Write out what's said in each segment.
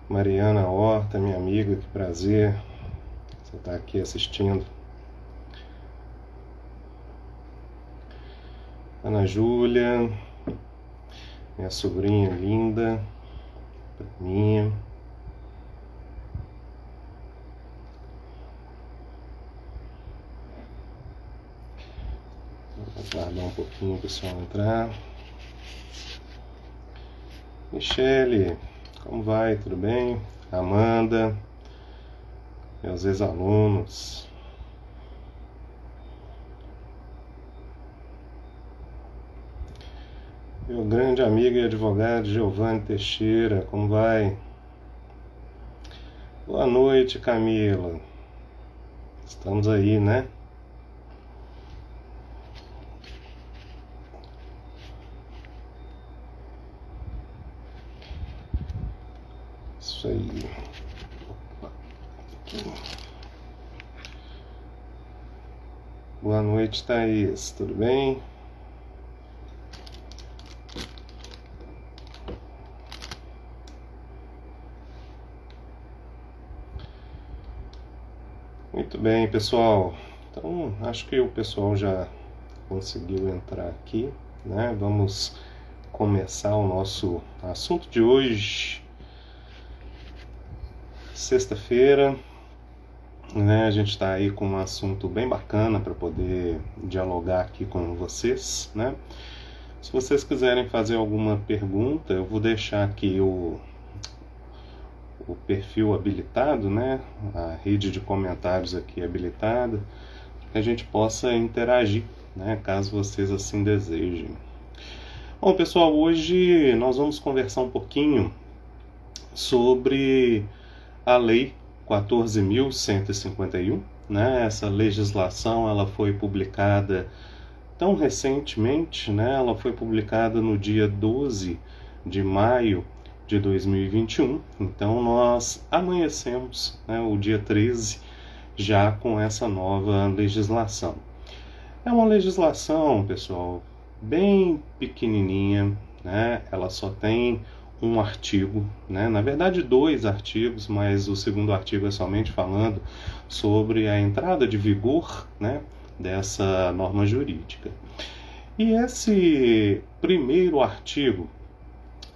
Mariana Horta, minha amiga, que prazer você estar aqui assistindo. Ana Júlia, minha sobrinha linda, minha. Vou aguardar um pouquinho o pessoal entrar. Michele, como vai? Tudo bem? Amanda, meus ex-alunos. Meu grande amigo e advogado Giovanni Teixeira, como vai? Boa noite, Camila. Estamos aí, né? Isso aí. Boa noite, Thaís. Tudo bem? Muito bem, pessoal. Então, acho que o pessoal já conseguiu entrar aqui, né? Vamos começar o nosso assunto de hoje. Sexta-feira, né? A gente está aí com um assunto bem bacana para poder dialogar aqui com vocês, né? Se vocês quiserem fazer alguma pergunta, eu vou deixar aqui o perfil habilitado, né? A rede de comentários aqui habilitada, para que a gente possa interagir, né? Caso vocês assim desejem. Bom, pessoal, hoje nós vamos conversar um pouquinho sobre a Lei 14.151, né? Essa legislação ela foi publicada tão recentemente, né? Ela foi publicada no dia 12 de maio de 2021, então nós amanhecemos, né, o dia 13 já com essa nova legislação. É uma legislação, pessoal, bem pequenininha, né? Ela só tem um artigo, né? Na verdade 2 artigos, mas o segundo artigo é somente falando sobre a entrada de vigor, né, dessa norma jurídica. E esse primeiro artigo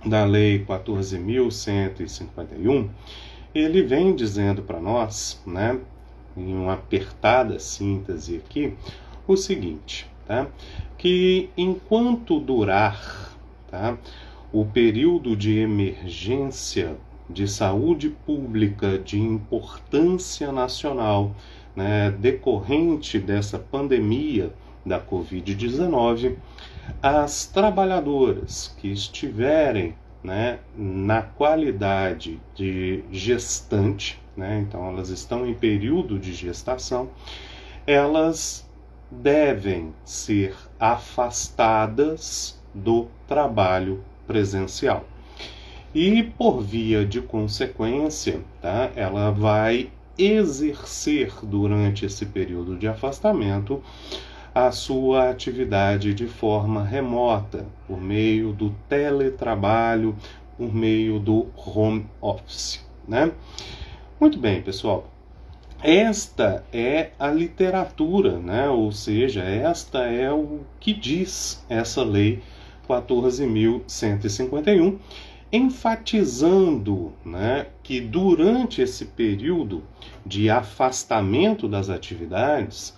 da Lei 14.151, ele vem dizendo para nós, né, em uma apertada síntese aqui, o seguinte, tá? Que enquanto durar, tá, o período de emergência de saúde pública de importância nacional, né, decorrente dessa pandemia da Covid-19, as trabalhadoras que estiverem, né, na qualidade de gestante, né, então elas estão em período de gestação, elas devem ser afastadas do trabalho presencial. E por via de consequência, tá, ela vai exercer durante esse período de afastamento a sua atividade de forma remota, por meio do teletrabalho, por meio do home office, né? Muito bem, pessoal. Esta é a literatura, né? Ou seja, esta é o que diz essa lei 14.151, enfatizando, né, que durante esse período de afastamento das atividades,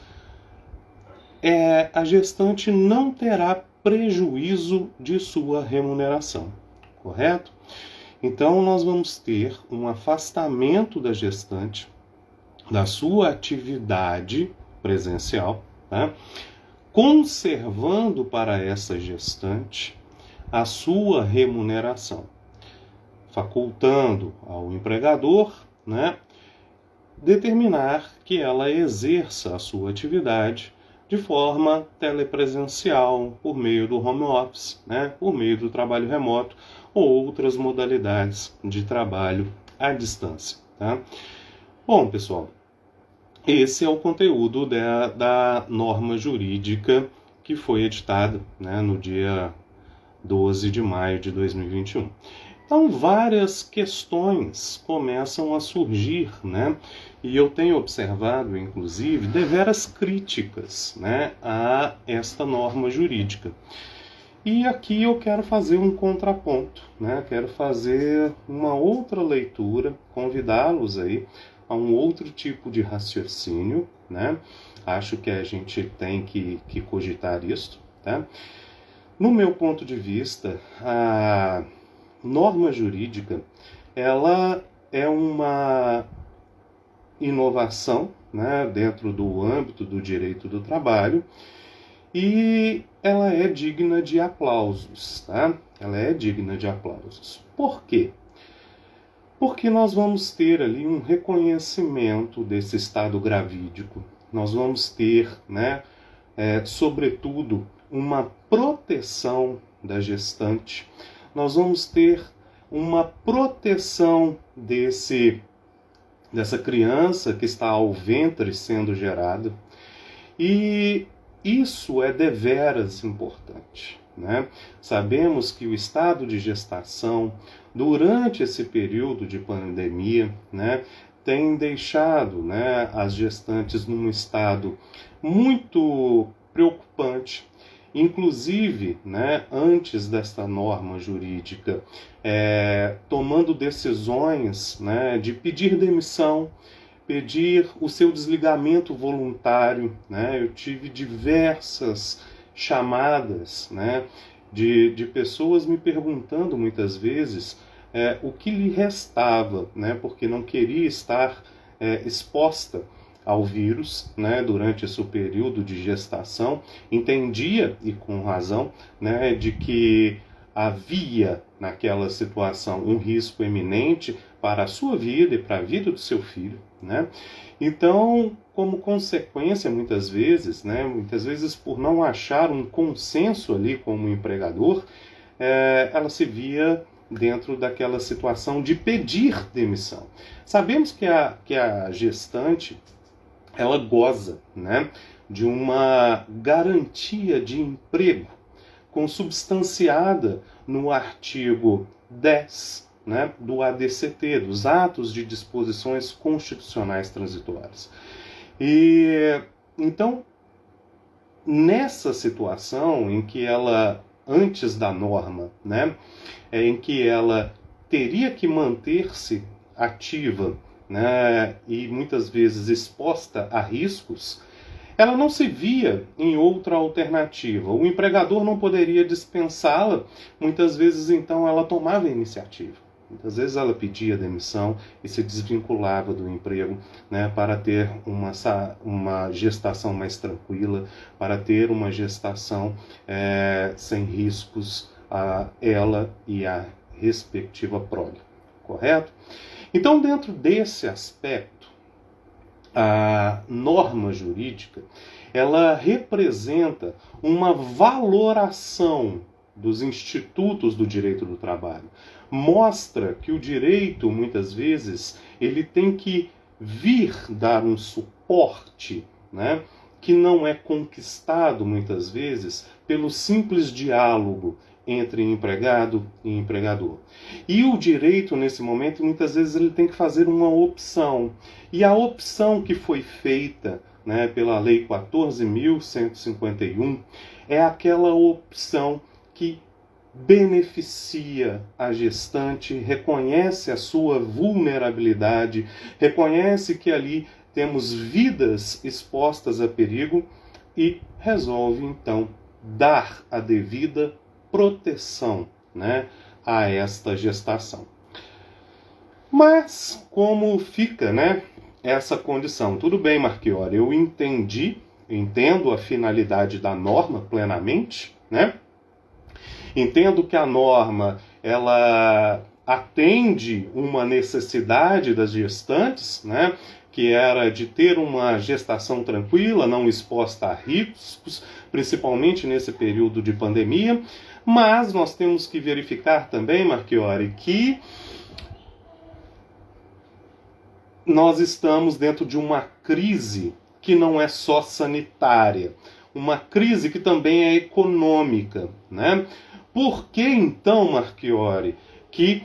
a gestante não terá prejuízo de sua remuneração, correto? Então, nós vamos ter um afastamento da gestante da sua atividade presencial, tá? Conservando para essa gestante a sua remuneração, facultando ao empregador, né, determinar que ela exerça a sua atividade de forma telepresencial, por meio do home office, né, por meio do trabalho remoto ou outras modalidades de trabalho à distância. Tá? Bom, pessoal, esse é o conteúdo da norma jurídica que foi editada, né, no dia 12 de maio de 2021. Então, várias questões começam a surgir, né? E eu tenho observado, inclusive, deveras críticas, né, a esta norma jurídica. E aqui eu quero fazer um contraponto, né? Quero fazer uma outra leitura, convidá-los aí a um outro tipo de raciocínio, né? Acho que a gente tem que cogitar isso, tá? No meu ponto de vista, a norma jurídica, ela é uma inovação, né, dentro do âmbito do direito do trabalho, e ela é digna de aplausos, tá? Ela é digna de aplausos. Por quê? Porque nós vamos ter ali um reconhecimento desse estado gravídico. Nós vamos ter, né, sobretudo, uma proteção da gestante. Nós vamos ter uma proteção dessa criança que está ao ventre sendo gerada. E isso é deveras importante, né? Sabemos que o estado de gestação, durante esse período de pandemia, né, tem deixado, né, as gestantes num estado muito preocupante. Inclusive, né, antes desta norma jurídica, tomando decisões, né, de pedir demissão, pedir o seu desligamento voluntário, né? Eu tive diversas chamadas, né, de pessoas me perguntando muitas vezes o que lhe restava, né, porque não queria estar exposta ao vírus, né, durante esse período de gestação. Entendia, e com razão, né, de que havia naquela situação um risco eminente para a sua vida e para a vida do seu filho, né? Então, como consequência, muitas vezes por não achar um consenso ali como empregador, ela se via dentro daquela situação de pedir demissão. Sabemos que a gestante, ela goza, né, de uma garantia de emprego consubstanciada no artigo 10, né, do ADCT, dos Atos de Disposições Constitucionais Transitórias. E então, nessa situação em que ela, antes da norma, né, em que ela teria que manter-se ativa, né, e muitas vezes exposta a riscos, ela não se via em outra alternativa. O empregador não poderia dispensá-la, muitas vezes então ela tomava a iniciativa. Muitas vezes ela pedia demissão e se desvinculava do emprego, né, para ter uma gestação mais tranquila, para ter uma gestação sem riscos a ela e a respectiva prole. Correto? Então, dentro desse aspecto, a norma jurídica, ela representa uma valoração dos institutos do direito do trabalho. Mostra que o direito, muitas vezes, ele tem que vir dar um suporte, né, que não é conquistado, muitas vezes, pelo simples diálogo entre empregado e empregador. E o direito, nesse momento, muitas vezes ele tem que fazer uma opção. E a opção que foi feita, né, pela Lei 14.151 é aquela opção que beneficia a gestante, reconhece a sua vulnerabilidade, reconhece que ali temos vidas expostas a perigo e resolve, então, dar a devida proteção, né, a esta gestação. Mas como fica, né, essa condição? Tudo bem, Marchiori, eu entendo a finalidade da norma plenamente, né? Entendo que a norma ela atende uma necessidade das gestantes, né, que era de ter uma gestação tranquila, não exposta a riscos, principalmente nesse período de pandemia. Mas nós temos que verificar também, Marchiori, que nós estamos dentro de uma crise que não é só sanitária, uma crise que também é econômica, né? Por que então, Marchiori, que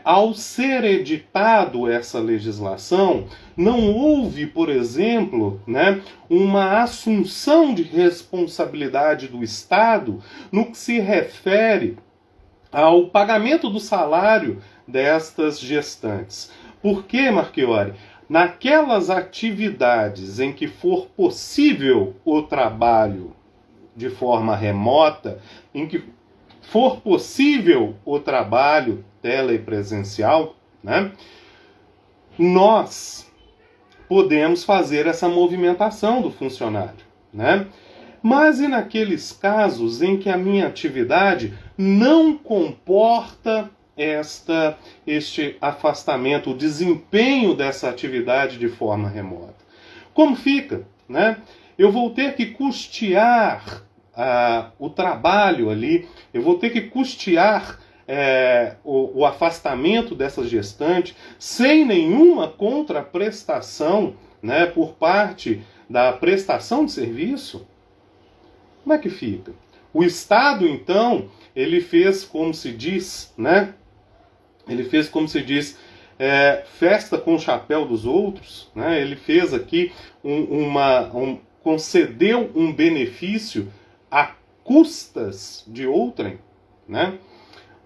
ao ser editado essa legislação, não houve, por exemplo, né, uma assunção de responsabilidade do Estado no que se refere ao pagamento do salário destas gestantes. Por quê, Marchiori? Naquelas atividades em que for possível o trabalho de forma remota, em que for possível o trabalho telepresencial, né, nós podemos fazer essa movimentação do funcionário, né? Mas e naqueles casos em que a minha atividade não comporta este afastamento, o desempenho dessa atividade de forma remota? Como fica, né? Eu vou ter que custear o trabalho ali, eu vou ter que custear o afastamento dessa gestante sem nenhuma contraprestação, né, por parte da prestação de serviço? Como é que fica? O Estado, então, ele fez como se diz, né? Ele fez como se diz, festa com o chapéu dos outros, né? Ele fez aqui concedeu um benefício a custas de outrem, né?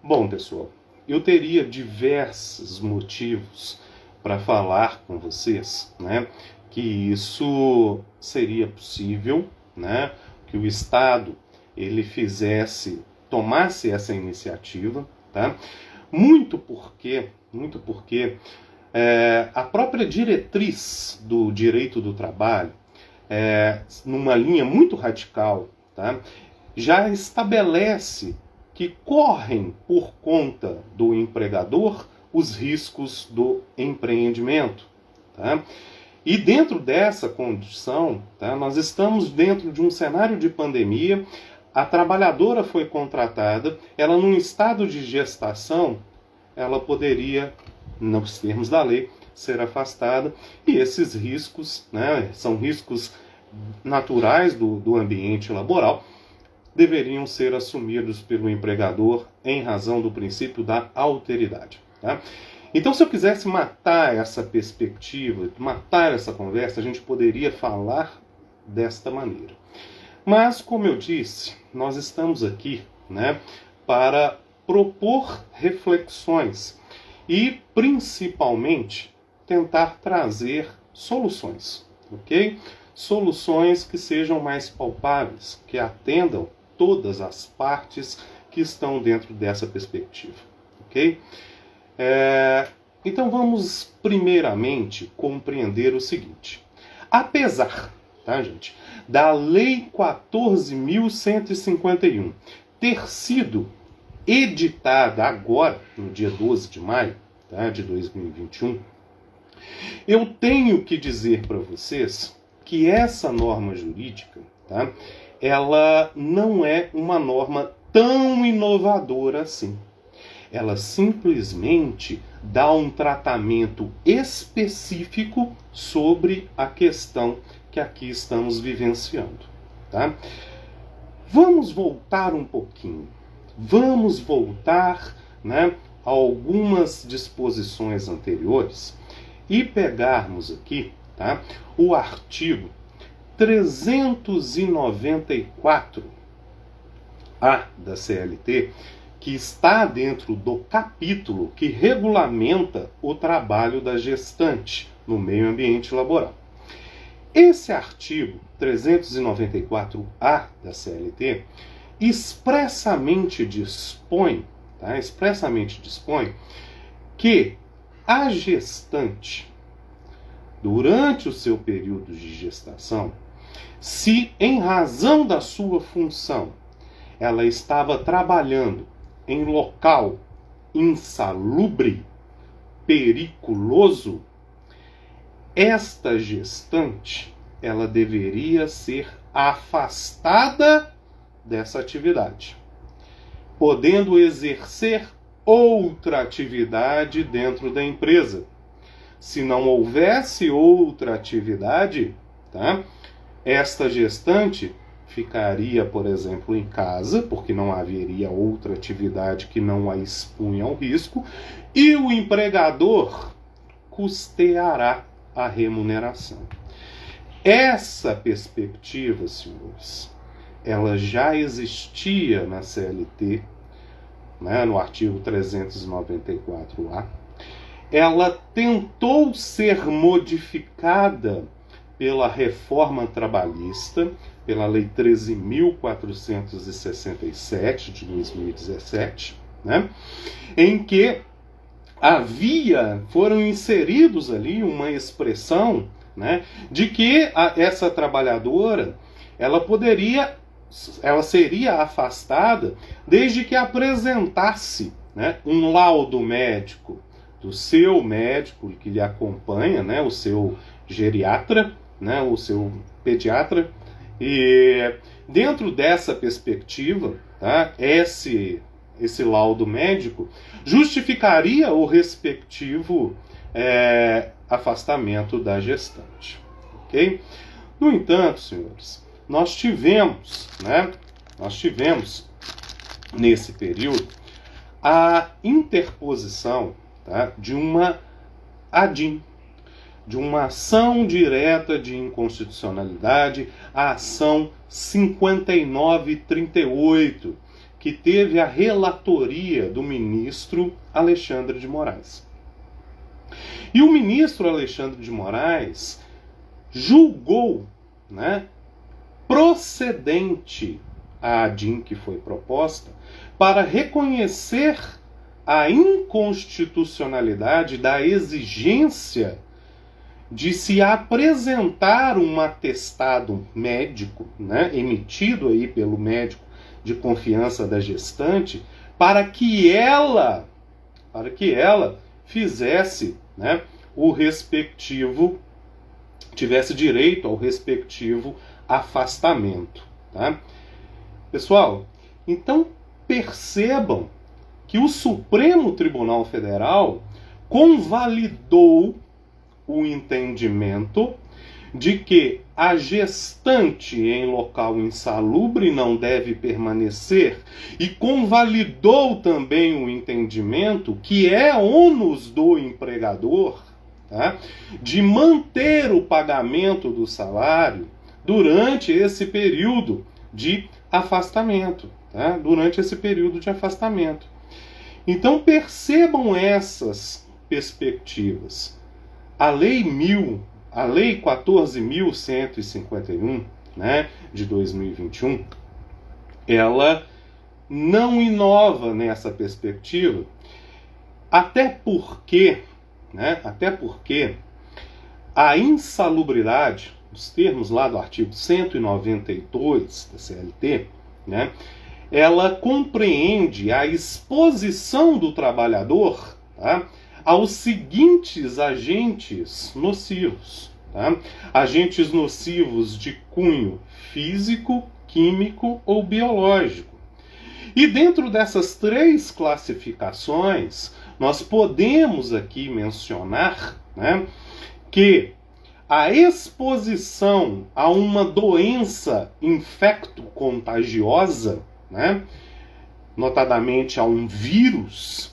Bom, pessoal, eu teria diversos motivos para falar com vocês, né, que isso seria possível, né, que o Estado ele tomasse essa iniciativa, tá? Muito porque a própria diretriz do direito do trabalho, numa linha muito radical, tá, já estabelece que correm por conta do empregador os riscos do empreendimento. Tá? E dentro dessa condição, tá, nós estamos dentro de um cenário de pandemia, a trabalhadora foi contratada, ela num estado de gestação, ela poderia, nos termos da lei, ser afastada, e esses riscos, né, são riscos naturais do ambiente laboral, deveriam ser assumidos pelo empregador em razão do princípio da alteridade. Tá? Então, se eu quisesse matar essa perspectiva, matar essa conversa, a gente poderia falar desta maneira. Mas, como eu disse, nós estamos aqui, né, para propor reflexões e, principalmente, tentar trazer soluções, ok? Soluções que sejam mais palpáveis, que atendam todas as partes que estão dentro dessa perspectiva, ok? Então vamos primeiramente compreender o seguinte: apesar, tá, gente, da Lei 14.151 ter sido editada agora, no dia 12 de maio, tá, de 2021, eu tenho que dizer para vocês que essa norma jurídica, tá, ela não é uma norma tão inovadora assim. Ela simplesmente dá um tratamento específico sobre a questão que aqui estamos vivenciando. Tá? Vamos voltar um pouquinho. Vamos voltar, né, a algumas disposições anteriores e pegarmos aqui, tá, o artigo 394-A da CLT, que está dentro do capítulo que regulamenta o trabalho da gestante no meio ambiente laboral. Esse artigo 394-A da CLT expressamente dispõe, tá, que a gestante, durante o seu período de gestação, se em razão da sua função ela estava trabalhando em local insalubre, periculoso, esta gestante ela deveria ser afastada dessa atividade, podendo exercer outra atividade dentro da empresa. Se não houvesse outra atividade, tá, esta gestante ficaria, por exemplo, em casa, porque não haveria outra atividade que não a expunha ao risco, e o empregador custeará a remuneração. Essa perspectiva, senhores, ela já existia na CLT, né, no artigo 394-A. Ela tentou ser modificada pela reforma trabalhista, pela Lei 13.467 de 2017, né, em que foram inseridos ali uma expressão, né, de que essa trabalhadora ela seria afastada desde que apresentasse, né, um laudo médico do seu médico que lhe acompanha, né, o seu geriatra, né, o seu pediatra, e dentro dessa perspectiva, tá, esse laudo médico justificaria o respectivo afastamento da gestante. Ok? No entanto, senhores, nós tivemos nesse período a interposição, tá, de uma ADIM, de uma ação direta de inconstitucionalidade, a ação 5938, que teve a relatoria do ministro Alexandre de Moraes. E o ministro Alexandre de Moraes julgou, né, procedente a ADIM que foi proposta para reconhecer a inconstitucionalidade da exigência de se apresentar um atestado médico, né, emitido aí pelo médico de confiança da gestante, para que ela fizesse, né, tivesse direito ao respectivo afastamento. Tá? Pessoal, então percebam que o Supremo Tribunal Federal convalidou o entendimento de que a gestante em local insalubre não deve permanecer e convalidou também o entendimento que é ônus do empregador, tá, de manter o pagamento do salário durante esse período de afastamento. Tá? Então percebam essas perspectivas. A Lei 14.151, né, de 2021, ela não inova nessa perspectiva, até porque a insalubridade, os termos lá do artigo 192 da CLT, né, ela compreende a exposição do trabalhador, tá, aos seguintes agentes nocivos. Tá? Agentes nocivos de cunho físico, químico ou biológico. E dentro dessas três classificações, nós podemos aqui mencionar, né, que a exposição a uma doença infecto-contagiosa, né, notadamente a um vírus,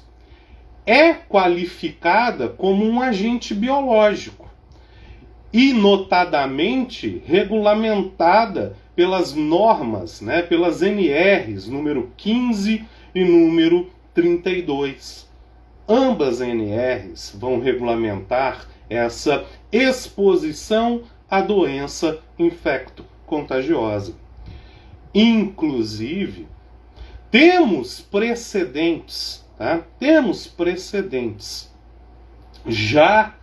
é qualificada como um agente biológico e notadamente regulamentada pelas normas, né, pelas NRs número 15 e número 32. Ambas NRs vão regulamentar essa exposição à doença infecto-contagiosa. Inclusive, temos precedentes, tá? Já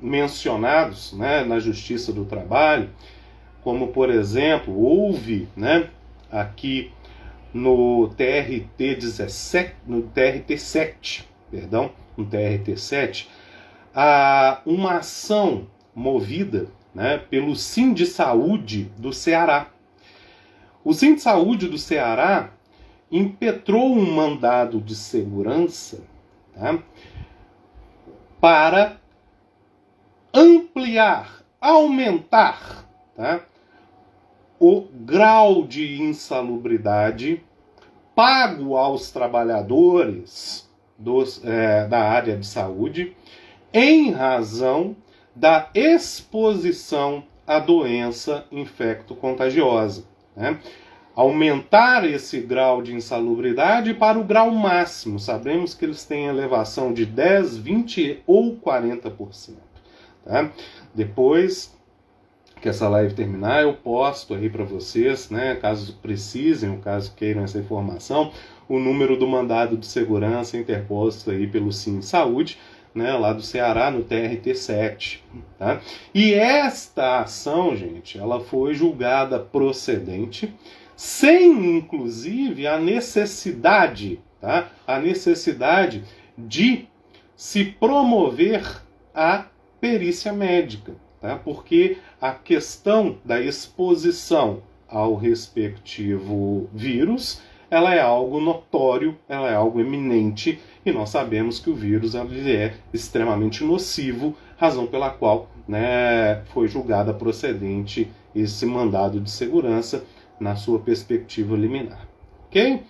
mencionados, né, na Justiça do Trabalho, como, por exemplo, houve, né, aqui no TRT-7, uma ação movida, né, pelo Sindsaúde do Ceará. O Sindsaúde do Ceará impetrou um mandado de segurança, tá, para ampliar, aumentar, tá, o grau de insalubridade pago aos trabalhadores da área de saúde em razão da exposição à doença infecto-contagiosa, né? Aumentar esse grau de insalubridade para o grau máximo. Sabemos que eles têm elevação de 10, 20 ou 40%. Tá? Depois que essa live terminar, eu posto aí para vocês, né, caso precisem, ou caso queiram essa informação, o número do mandado de segurança interposto aí pelo Sim Saúde, né, lá do Ceará, no TRT7. Tá? E esta ação, gente, ela foi julgada procedente, sem, inclusive, a necessidade, tá? A necessidade de se promover a perícia médica, tá? Porque a questão da exposição ao respectivo vírus, ela é algo notório, ela é algo eminente, e nós sabemos que o vírus é extremamente nocivo, razão pela qual, né, foi julgada procedente esse mandado de segurança na sua perspectiva liminar. Ok?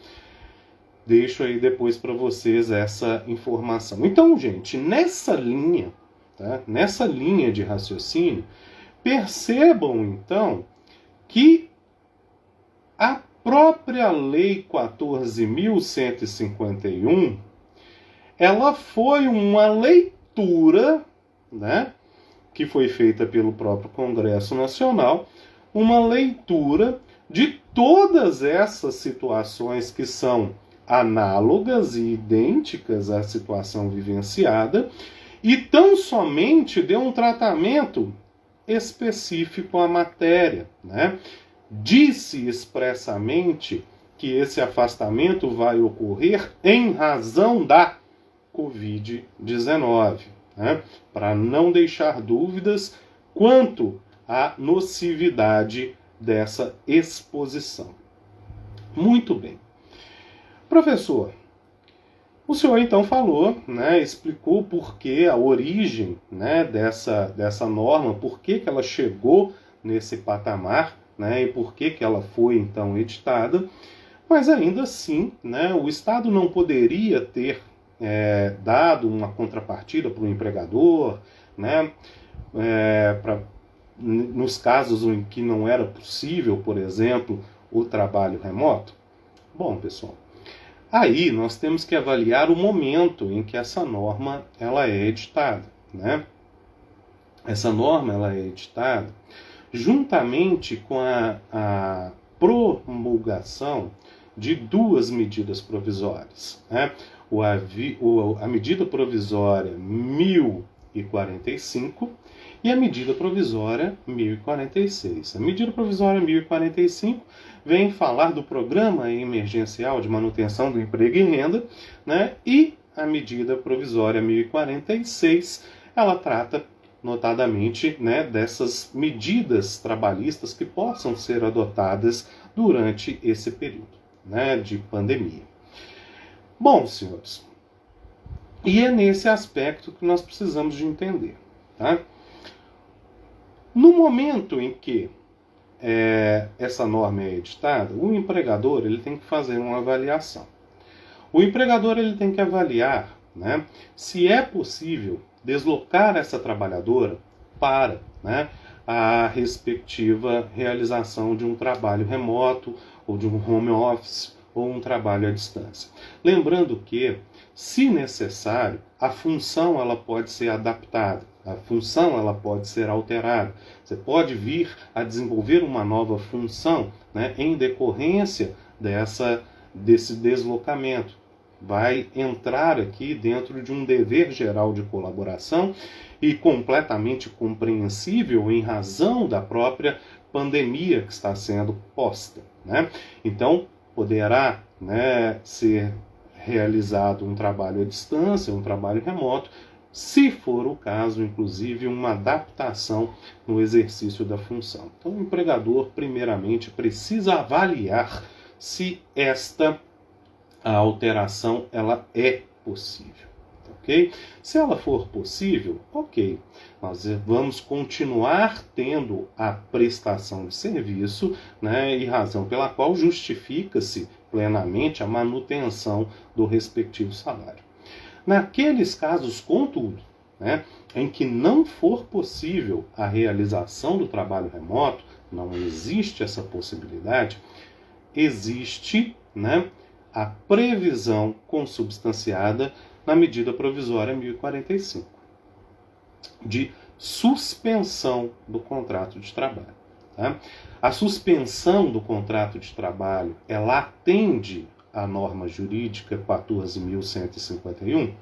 Deixo aí depois para vocês essa informação. Então, gente, nessa linha, tá? Nessa linha de raciocínio, percebam então que a própria Lei 14.151, ela foi uma leitura, né, que foi feita pelo próprio Congresso Nacional, uma leitura de todas essas situações que são análogas e idênticas à situação vivenciada, e tão somente deu um tratamento específico à matéria, né? Disse expressamente que esse afastamento vai ocorrer em razão da Covid-19, né? Para não deixar dúvidas quanto à nocividade dessa exposição. Muito bem. Professor, o senhor então falou, né, explicou por que a origem, né, dessa norma, por que ela chegou nesse patamar, né, e por que ela foi então editada, mas ainda assim, né, o Estado não poderia ter dado uma contrapartida para o empregador, né, nos casos em que não era possível, por exemplo, o trabalho remoto? Bom, pessoal, aí nós temos que avaliar o momento em que essa norma ela é editada, né? Essa norma ela é editada juntamente com a promulgação de duas medidas provisórias, né? A medida provisória 1045 e a medida provisória 1046. A medida provisória 1045 vem falar do Programa Emergencial de Manutenção do Emprego e Renda, né? E a medida provisória 1046, ela trata notadamente, né, dessas medidas trabalhistas que possam ser adotadas durante esse período, né, de pandemia. Bom, senhores, e é nesse aspecto que nós precisamos de entender, tá? No momento em que essa norma é editada, o empregador ele tem que fazer uma avaliação. O empregador ele tem que avaliar, né, se é possível deslocar essa trabalhadora para, né, a respectiva realização de um trabalho remoto, ou de um home office, ou um trabalho à distância. Lembrando que, se necessário, a função ela pode ser adaptada, a função ela pode ser alterada. Você pode vir a desenvolver uma nova função, né, em decorrência desse deslocamento. Vai entrar aqui dentro de um dever geral de colaboração e completamente compreensível em razão da própria pandemia que está sendo posta, né? Então, poderá, né, ser realizado um trabalho à distância, um trabalho remoto, se for o caso, inclusive, uma adaptação no exercício da função. Então, o empregador, primeiramente, precisa avaliar se a alteração ela é possível, ok? ok? Se ela for possível, ok, nós vamos continuar tendo a prestação de serviço, né, e razão pela qual justifica-se plenamente a manutenção do respectivo salário. Naqueles casos, contudo, né, em que não for possível a realização do trabalho remoto, não existe essa possibilidade, existe, né, a previsão consubstanciada na medida provisória 1045, de suspensão do contrato de trabalho. Tá? A suspensão do contrato de trabalho, ela atende à norma jurídica 14.151?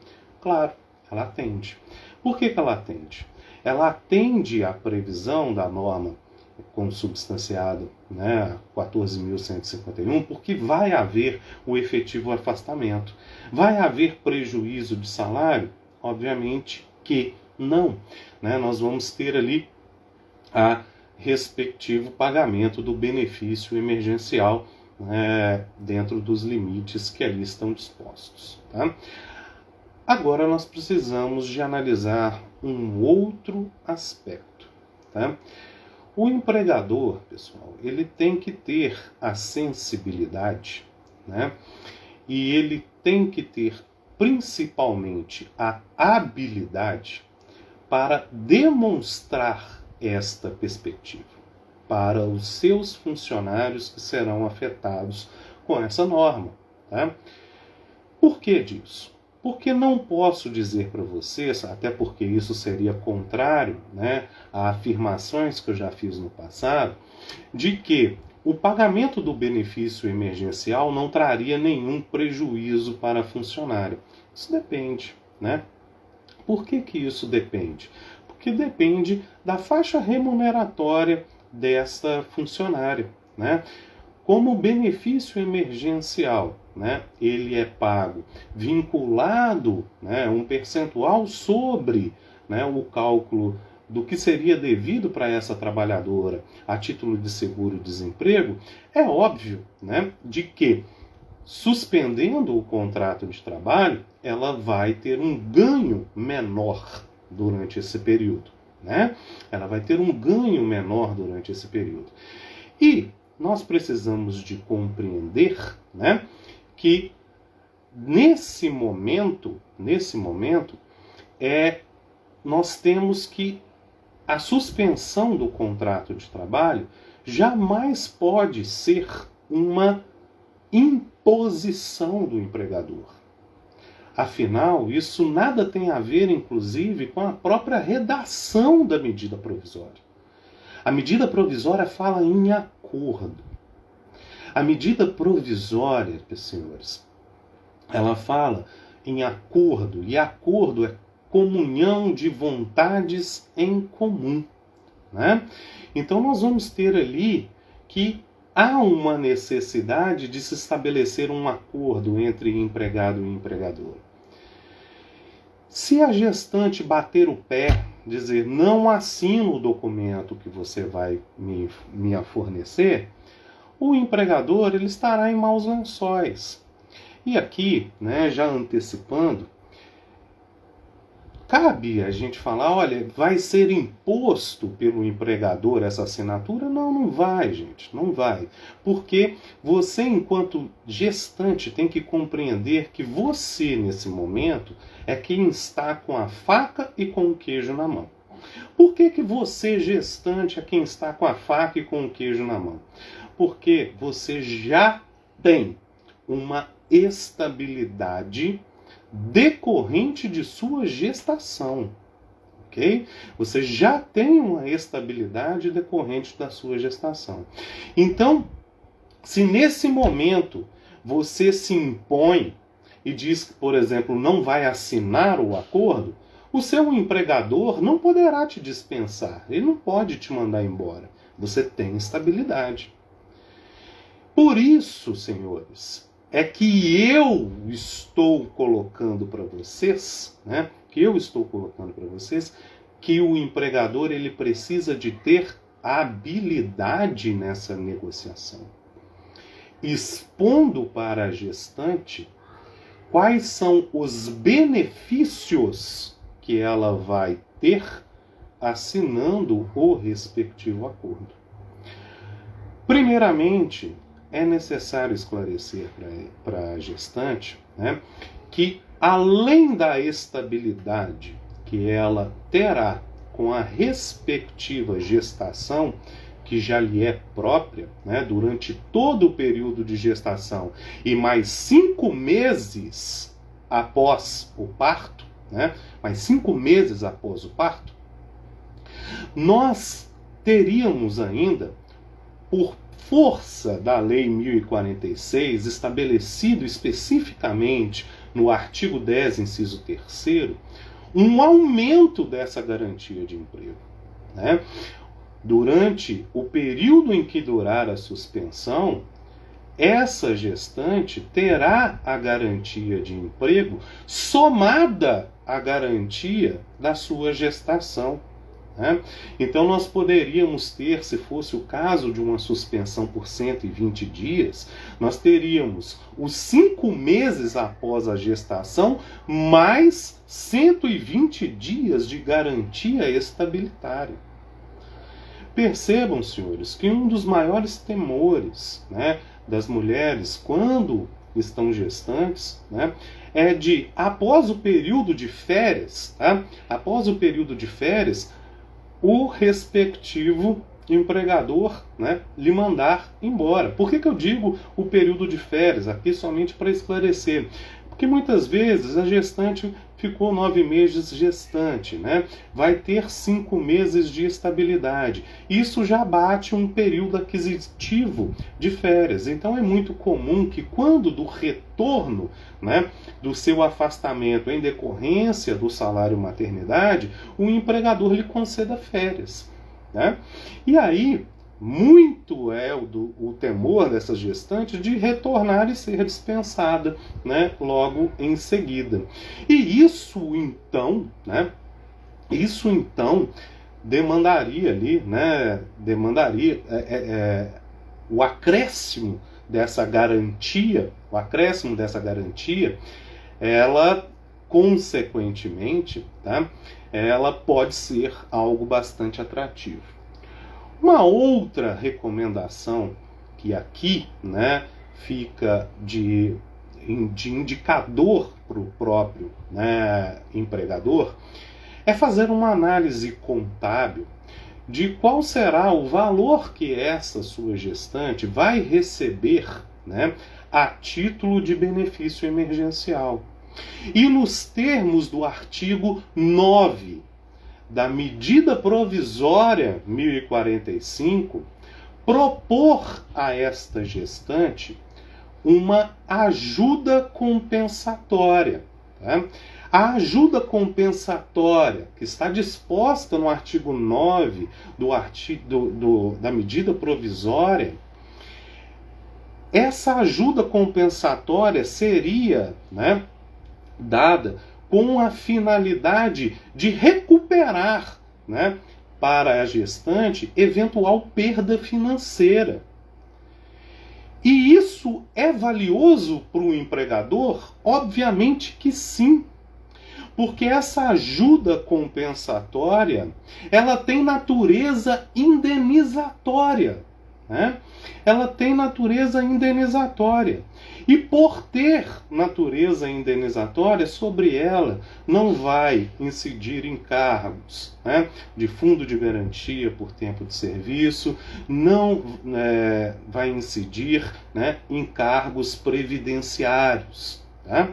Claro, ela atende. Por que ela atende? Ela atende à previsão da norma consubstanciada, né, 14.151, porque vai haver o efetivo afastamento. Vai haver prejuízo de salário? Obviamente que não. Né? Nós vamos ter ali a respectivo pagamento do benefício emergencial, né, dentro dos limites que ali estão dispostos. Tá? Agora nós precisamos de analisar um outro aspecto. Tá? O empregador, pessoal, ele tem que ter a sensibilidade, né? E ele tem que ter principalmente a habilidade para demonstrar esta perspectiva para os seus funcionários que serão afetados com essa norma. Tá? Por que disso? Porque não posso dizer para vocês, até porque isso seria contrário, né, a afirmações que eu já fiz no passado, de que o pagamento do benefício emergencial não traria nenhum prejuízo para funcionário. Isso depende, né? Por que isso depende? Porque depende da faixa remuneratória dessa funcionária, né? Como o benefício emergencial, né, ele é pago vinculado, né, um percentual sobre, né, o cálculo do que seria devido para essa trabalhadora a título de seguro-desemprego, é óbvio, né, de que, suspendendo o contrato de trabalho, ela vai ter um ganho menor durante esse período. Né? Ela vai ter um ganho menor durante esse período. E nós precisamos de compreender, né, que nesse momento, nós temos que a suspensão do contrato de trabalho jamais pode ser uma imposição do empregador. Afinal, isso nada tem a ver, inclusive, com a própria redação da medida provisória. A medida provisória fala em acordo. A medida provisória, senhores, ela fala em acordo, e acordo é comunhão de vontades em comum. Né? Então nós vamos ter ali que há uma necessidade de se estabelecer um acordo entre empregado e empregador. Se a gestante bater o pé, dizer não assino o documento que você vai me fornecer, o empregador ele estará em maus lençóis. E aqui, né, já antecipando, cabe a gente falar, olha, vai ser imposto pelo empregador essa assinatura? Não, não vai, gente, não vai. Porque você, enquanto gestante, tem que compreender que você, nesse momento, é quem está com a faca e com o queijo na mão. Por que você, gestante, é quem está com a faca e com o queijo na mão? Porque você já tem uma estabilidade decorrente de sua gestação, ok? Você já tem uma estabilidade decorrente da sua gestação. Então, se nesse momento você se impõe e diz que, por exemplo, não vai assinar o acordo, o seu empregador não poderá te dispensar, ele não pode te mandar embora. Você tem estabilidade. Por isso, senhores, é que eu estou colocando para vocês, né? Que o empregador ele precisa de ter habilidade nessa negociação, expondo para a gestante quais são os benefícios que ela vai ter assinando o respectivo acordo. Primeiramente, é necessário esclarecer para a gestante, né, que além da estabilidade que ela terá com a respectiva gestação, que já lhe é própria, né, durante todo o período de gestação e mais 5 meses após o parto, né, mais 5 meses após o parto, nós teríamos ainda, por força da Lei 1046, estabelecido especificamente no artigo 10, inciso 3º, um aumento dessa garantia de emprego, né? Durante o período em que durar a suspensão, essa gestante terá a garantia de emprego somada à garantia da sua gestação, né? Então nós poderíamos ter, se fosse o caso de uma suspensão por 120 dias, nós teríamos os 5 meses após a gestação, mais 120 dias de garantia estabilitária. Percebam, senhores, que um dos maiores temores, né, das mulheres quando estão gestantes, né, é de, após o período de férias, tá? Após o período de férias, o respectivo empregador, né, lhe mandar embora. Por que eu digo o período de férias? Aqui somente para esclarecer. Porque muitas vezes a gestante ficou 9 meses gestante, né? Vai ter 5 meses de estabilidade. Isso já bate um período aquisitivo de férias. Então é muito comum que quando do retorno, né, do seu afastamento em decorrência do salário maternidade, o empregador lhe conceda férias, né? E aí, muito é o temor dessa gestante de retornar e ser dispensada, né, logo em seguida. E isso então, né, demandaria ali, né, o acréscimo dessa garantia, ela consequentemente, tá, ela pode ser algo bastante atrativo. Uma outra recomendação que aqui, né, fica de indicador para o próprio, né, empregador é fazer uma análise contábil de qual será o valor que essa sua gestante vai receber, né, a título de benefício emergencial. E nos termos do artigo 9 da medida provisória 1045, propor a esta gestante uma ajuda compensatória. Tá? A ajuda compensatória, que está disposta no artigo 9 da medida provisória, essa ajuda compensatória seria, né, dada com a finalidade de recuperar, né, para a gestante eventual perda financeira. E isso é valioso para o empregador? Obviamente que sim. Porque essa ajuda compensatória, ela tem natureza indenizatória, né? Ela tem natureza indenizatória. E por ter natureza indenizatória, sobre ela não vai incidir encargos, né, de fundo de garantia por tempo de serviço, não vai incidir, né, encargos previdenciários. Tá?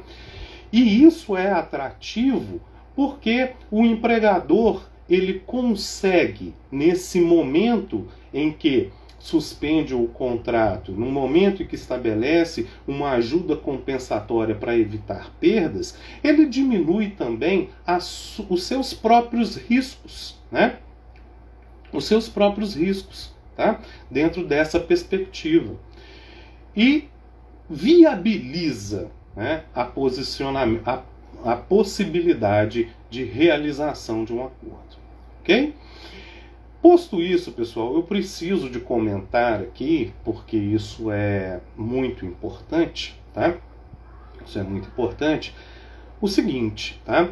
E isso é atrativo porque o empregador ele consegue, nesse momento em que suspende o contrato, no momento em que estabelece uma ajuda compensatória para evitar perdas, ele diminui também os seus próprios riscos, né? Os seus próprios riscos, tá? Dentro dessa perspectiva. E viabiliza, né, a possibilidade de realização de um acordo. Ok? Posto isso, pessoal, eu preciso de comentar aqui, porque isso é muito importante, tá? isso é muito importante, o seguinte, tá?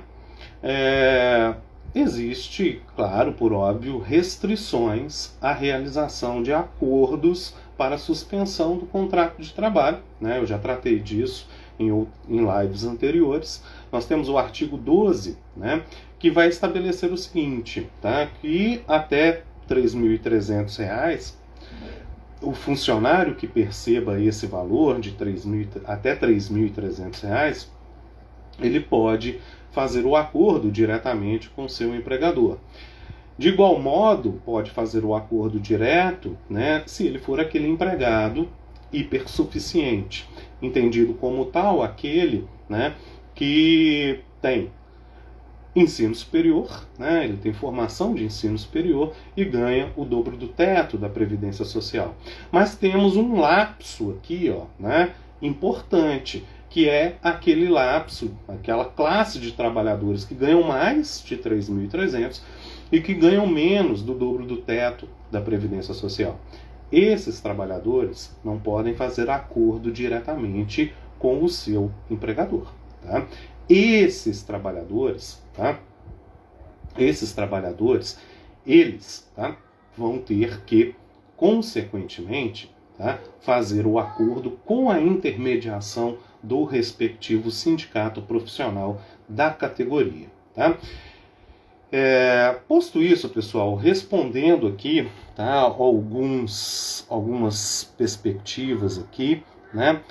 Existe, claro, por óbvio, restrições à realização de acordos para suspensão do contrato de trabalho, né? Eu já tratei disso em lives anteriores. Nós temos o artigo 12, né, que vai estabelecer o seguinte, tá? Que até R$ 3.300, o funcionário que perceba esse valor de até R$ 3.300, ele pode fazer o acordo diretamente com seu empregador. De igual modo, pode fazer o acordo direto, né, se ele for aquele empregado hipersuficiente, entendido como tal aquele, né, que tem ensino superior, né, ele tem formação de ensino superior e ganha o dobro do teto da Previdência Social. Mas temos um lapso aqui, né, importante, que é aquele lapso, aquela classe de trabalhadores que ganham mais de 3.300 e que ganham menos do dobro do teto da Previdência Social. Esses trabalhadores não podem fazer acordo diretamente com o seu empregador, tá? Esses trabalhadores, eles, tá, vão ter que, consequentemente, tá, fazer o acordo com a intermediação do respectivo sindicato profissional da categoria, tá? Posto isso, pessoal, respondendo aqui, tá, algumas perspectivas aqui, né?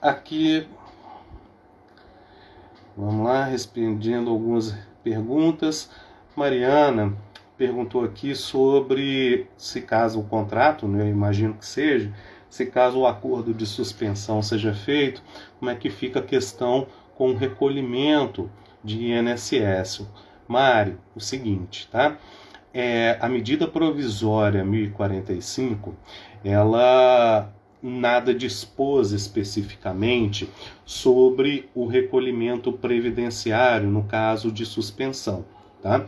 Aqui, vamos lá, respondendo algumas perguntas. Mariana perguntou aqui sobre se caso o contrato, né, eu imagino que seja, se caso o acordo de suspensão seja feito, como é que fica a questão com o recolhimento de INSS. Mari, o seguinte, tá? A medida provisória 1045, ela nada dispôs especificamente sobre o recolhimento previdenciário no caso de suspensão, tá?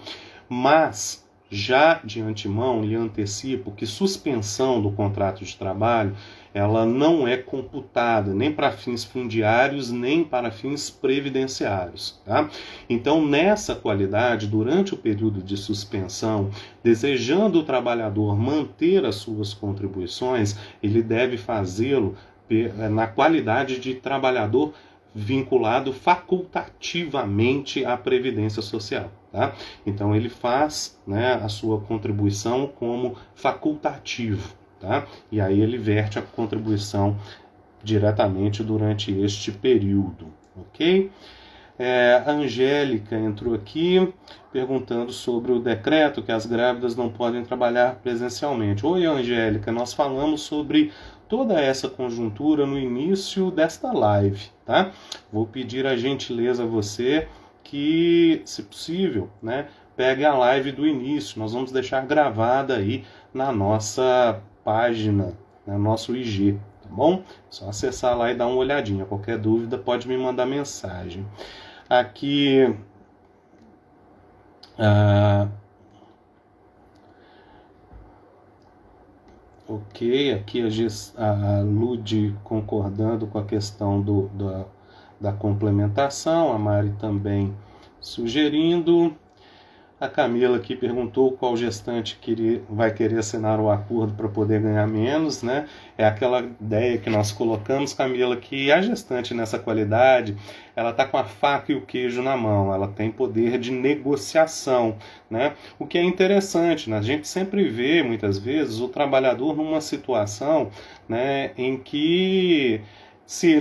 Mas já de antemão lhe antecipo que suspensão do contrato de trabalho ela não é computada nem para fins fundiários nem para fins previdenciários, tá? Então, nessa qualidade, durante o período de suspensão, desejando o trabalhador manter as suas contribuições, ele deve fazê-lo na qualidade de trabalhador vinculado facultativamente à Previdência Social. Tá? Então ele faz, né, a sua contribuição como facultativo. Tá? E aí ele verte a contribuição diretamente durante este período. Ok? A Angélica entrou aqui perguntando sobre o decreto que as grávidas não podem trabalhar presencialmente. Oi, Angélica, nós falamos sobre toda essa conjuntura no início desta live, tá? Vou pedir a gentileza a você que, se possível, né, pegue a live do início. Nós vamos deixar gravada aí na nossa página, no nosso IG, tá bom? Só acessar lá e dar uma olhadinha. Qualquer dúvida pode me mandar mensagem. Aqui, ok, aqui a Lud concordando com a questão da complementação, a Mari também sugerindo. A Camila aqui perguntou qual gestante vai querer assinar o acordo para poder ganhar menos, né? É aquela ideia que nós colocamos, Camila, que a gestante nessa qualidade, ela está com a faca e o queijo na mão, ela tem poder de negociação, né? O que é interessante, né? A gente sempre vê, muitas vezes, o trabalhador numa situação, né, em que se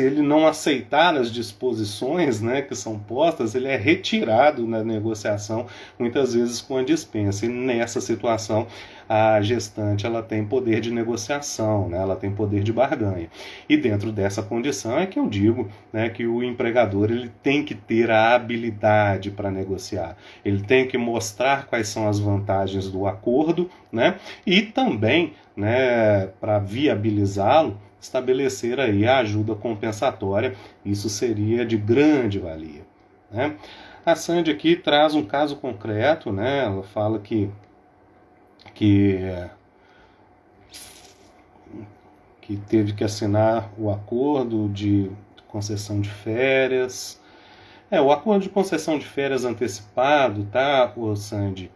ele não aceitar as disposições, né, que são postas, ele é retirado na negociação, muitas vezes com a dispensa. E nessa situação, a gestante ela tem poder de negociação, né, ela tem poder de barganha. E dentro dessa condição é que eu digo, né, que o empregador ele tem que ter a habilidade para negociar. Ele tem que mostrar quais são as vantagens do acordo, né, e também, né, para viabilizá-lo, estabelecer aí a ajuda compensatória, isso seria de grande valia, né? A Sandy aqui traz um caso concreto, né? Ela fala que que teve que assinar o acordo de concessão de férias. O acordo de concessão de férias antecipado, tá, Sandy?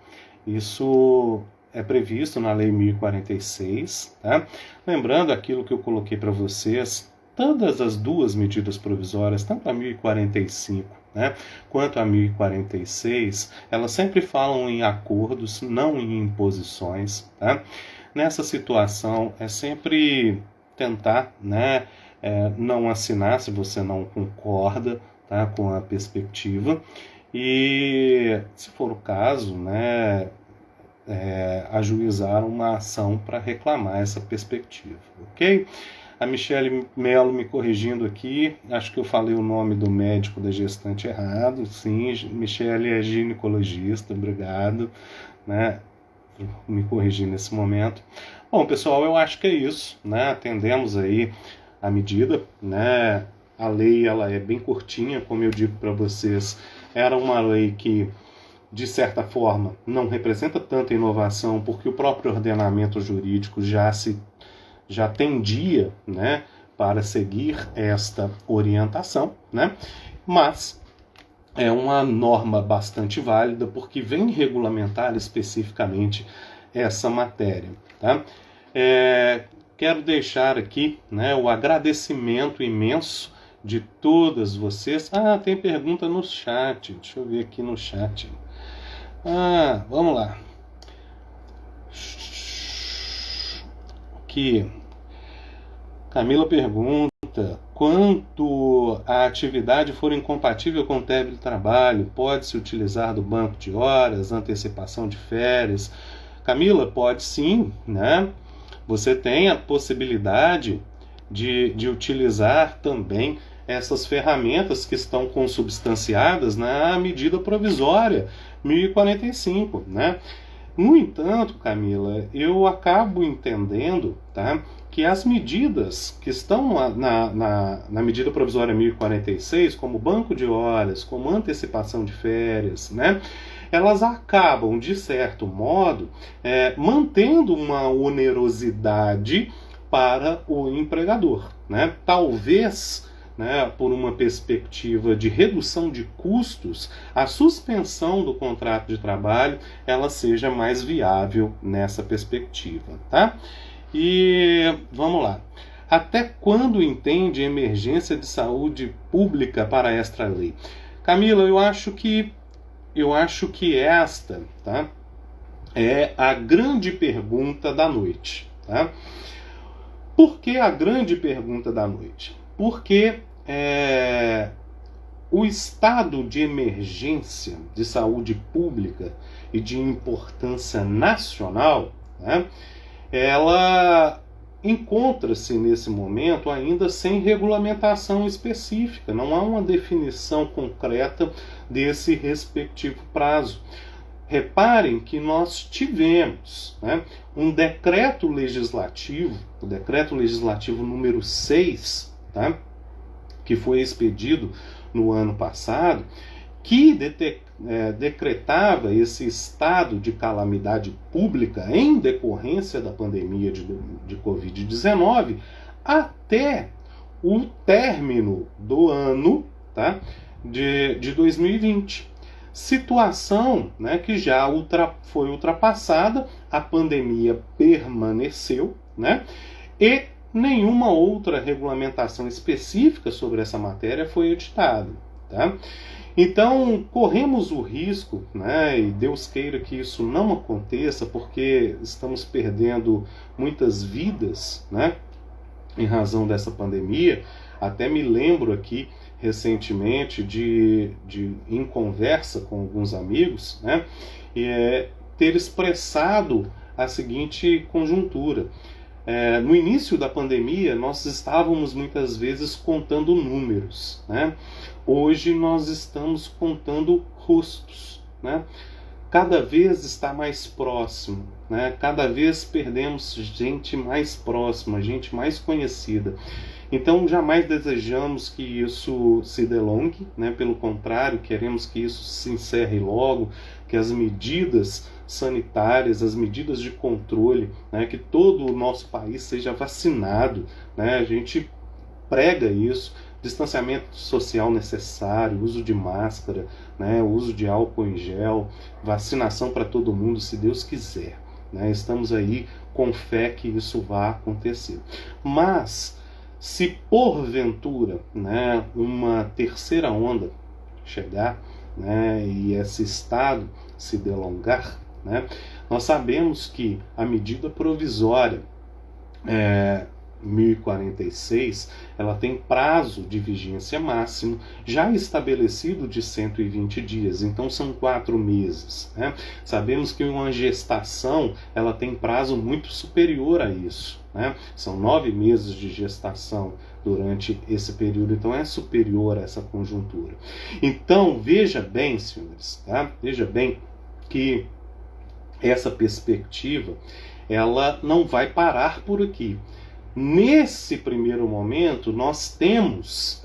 Isso é previsto na Lei 1046, tá? Lembrando aquilo que eu coloquei para vocês, todas as duas medidas provisórias, tanto a 1045, né, quanto a 1046, elas sempre falam em acordos, não em imposições, tá? Nessa situação, é sempre tentar, né, não assinar se você não concorda, tá, com a perspectiva, e, se for o caso, né, ajuizar uma ação para reclamar essa perspectiva, ok? A Michele Melo me corrigindo aqui, acho que eu falei o nome do médico da gestante errado. Sim, Michele é ginecologista, obrigado, né, por me corrigir nesse momento. Bom, pessoal, eu acho que é isso, né? Atendemos aí a medida, né? A lei, ela é bem curtinha, como eu digo para vocês, era uma lei que, de certa forma, não representa tanta inovação, porque o próprio ordenamento jurídico já tendia, né, para seguir esta orientação, né? Mas é uma norma bastante válida, porque vem regulamentar especificamente essa matéria, tá? Quero deixar aqui, né, o agradecimento imenso de todas vocês. Tem pergunta no chat, deixa eu ver aqui no chat. Vamos lá. Aqui, Camila pergunta: quando a atividade for incompatível com o teletrabalho, pode-se utilizar do banco de horas, antecipação de férias? Camila, pode sim, né? Você tem a possibilidade de utilizar também essas ferramentas que estão consubstanciadas na medida provisória 1045, né? No entanto, Camila, eu acabo entendendo, tá, que as medidas que estão na medida provisória 1046, como banco de horas, como antecipação de férias, né, elas acabam, de certo modo, mantendo uma onerosidade para o empregador, né? Talvez, né, por uma perspectiva de redução de custos, a suspensão do contrato de trabalho ela seja mais viável nessa perspectiva, tá? E vamos lá. Até quando entende emergência de saúde pública para esta lei? Camila, eu acho que esta, tá, é a grande pergunta da noite, tá? Por que a grande pergunta da noite? Porque o estado de emergência de saúde pública e de importância nacional, né, ela encontra-se nesse momento ainda sem regulamentação específica, não há uma definição concreta desse respectivo prazo. Reparem que nós tivemos, né, um decreto legislativo, o decreto legislativo número 6, tá, que foi expedido no ano passado, que decretava esse estado de calamidade pública em decorrência da pandemia de Covid-19 até o término do ano, tá, de 2020. Situação, né, que já foi ultrapassada, a pandemia permaneceu, né, e nenhuma outra regulamentação específica sobre essa matéria foi editada, tá? Então, corremos o risco, né, e Deus queira que isso não aconteça, porque estamos perdendo muitas vidas, né, em razão dessa pandemia. Até me lembro aqui, recentemente, em conversa com alguns amigos, né, ter expressado a seguinte conjuntura. No início da pandemia, nós estávamos muitas vezes contando números, né? Hoje nós estamos contando rostos, né? Cada vez está mais próximo, né? Cada vez perdemos gente mais próxima, gente mais conhecida. Então jamais desejamos que isso se delongue, né? Pelo contrário, queremos que isso se encerre logo, que as medidas sanitárias, as medidas de controle, né, que todo o nosso país seja vacinado, né, a gente prega isso, distanciamento social necessário, uso de máscara, né, uso de álcool em gel, vacinação para todo mundo, se Deus quiser, né, estamos aí com fé que isso vai acontecer. Mas, se porventura, né, uma terceira onda chegar, né, e esse estado se delongar, né, nós sabemos que a medida provisória 1046, ela tem prazo de vigência máximo já estabelecido de 120 dias, então são 4 meses. Né? Sabemos que uma gestação ela tem prazo muito superior a isso. Né? São 9 meses de gestação durante esse período, então é superior a essa conjuntura. Então, veja bem, senhores, tá? Veja bem que essa perspectiva ela não vai parar por aqui. Nesse primeiro momento, nós temos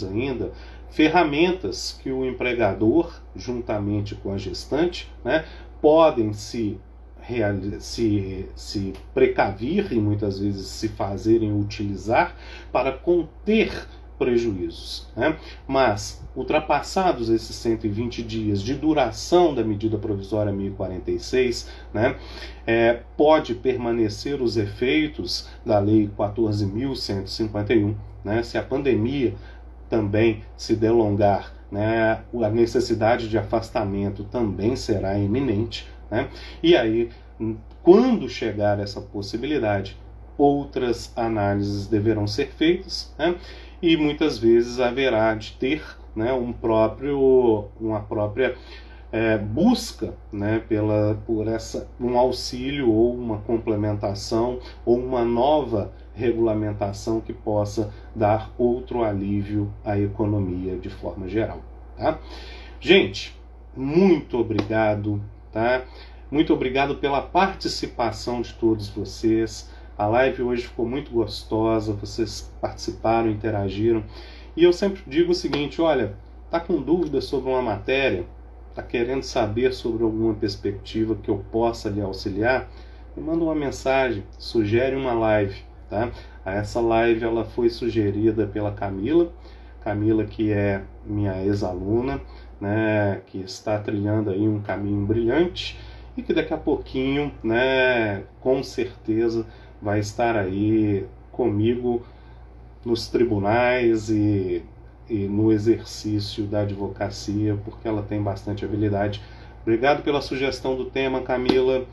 ainda ferramentas que o empregador, juntamente com a gestante, né, podem se precaver e muitas vezes se fazerem utilizar para conter prejuízos. Né? Mas, ultrapassados esses 120 dias de duração da medida provisória 1046, né, pode permanecer os efeitos da Lei 14.151, né, se a pandemia também se delongar, né, a necessidade de afastamento também será iminente, né, e aí, quando chegar essa possibilidade, outras análises deverão ser feitas, né, e muitas vezes haverá de ter, né, uma própria busca, né, por um auxílio ou uma complementação ou uma nova regulamentação que possa dar outro alívio à economia de forma geral. Tá? Gente, muito obrigado. Tá? Muito obrigado pela participação de todos vocês. A live hoje ficou muito gostosa, vocês participaram, interagiram. E eu sempre digo o seguinte, olha, tá com dúvida sobre uma matéria, tá querendo saber sobre alguma perspectiva que eu possa lhe auxiliar, me manda uma mensagem, sugere uma live. Tá? Essa live ela foi sugerida pela Camila que é minha ex-aluna, né, que está trilhando aí um caminho brilhante e que daqui a pouquinho, né, com certeza, vai estar aí comigo nos tribunais e no exercício da advocacia, porque ela tem bastante habilidade. Obrigado pela sugestão do tema, Camila.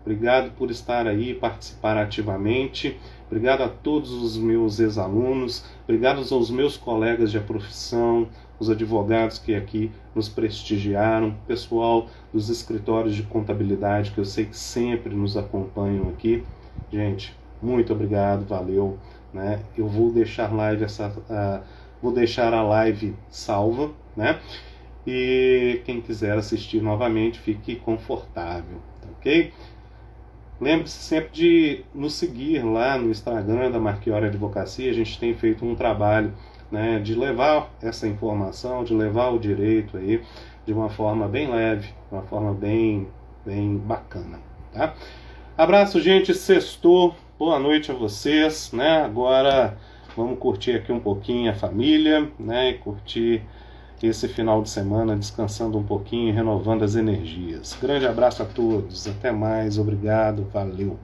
Obrigado por estar aí, participar ativamente. Obrigado a todos os meus ex-alunos. Obrigado aos meus colegas de profissão, os advogados que aqui nos prestigiaram, pessoal dos escritórios de contabilidade, que eu sei que sempre nos acompanham aqui. Gente, muito obrigado, valeu. Né? Eu vou deixar a live salva, né? E quem quiser assistir novamente, fique confortável, tá ok? Lembre-se sempre de nos seguir lá no Instagram da Marchiori Advocacia. A gente tem feito um trabalho, né, de levar essa informação, de levar o direito aí de uma forma bem leve, de uma forma bem bacana, tá? Abraço, gente, sextou, boa noite a vocês, né? Agora vamos curtir aqui um pouquinho a família, né? E curtir esse final de semana descansando um pouquinho, renovando as energias. Grande abraço a todos, até mais, obrigado, valeu!